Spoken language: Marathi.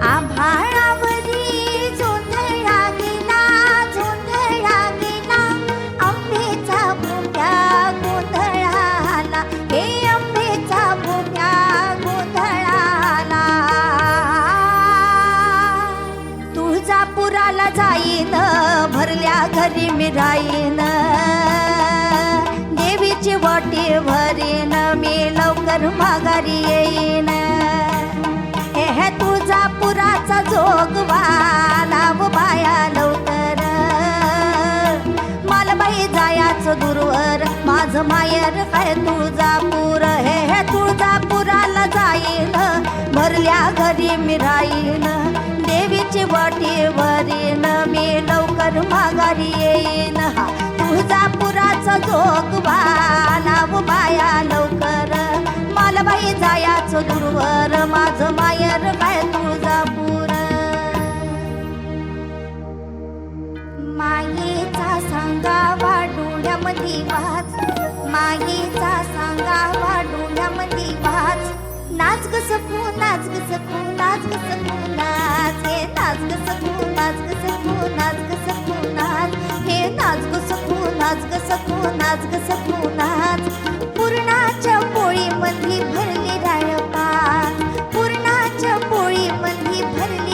आभाळावरी जोंधळा गेला, जोंधळा गेला, आंब्याचा भोपळा गोंधळाला, हे आंब्याचा भोपळा गोंधळाला. तुळजापुराला जाईन, भरल्या घरी मी राहीन, देवीची वाटी भरीन, मी लवकर माघारी येईन. हे तुळजापुराचा जोगवा लाव बाया लवकर, मला बाई जायाचं दूरवर, माझं मायर काय तुळजापूर. हे तुळजापुराला जाईन, भरल्या घरी मी राहीन, देवीची वाटी भरीन, मी लवकर माघारी येईन. तुळजापुराचा जोगवा लाव बाया लवकर, मला बाई जायाचं दूरवर, माझं मायर काय तुळजापूर. मायेचा सांगावा डोळ्यामध्ये वाच, मायेचा सांगावा डोळ्यामध्ये वाच, नाच ग सखू, नाच ग सखू, नाच ग सखू नाच, हे नाच ग सखू, नाच ग सखू, नाच ग सखू नाच, हे नाच ग सखू, नाच ग सखू, नाच ग सखू नाच. पुरणाच्या पोळीमध्ये भरली डाळ पाच, पुरणाच्या पोळीमध्ये भरली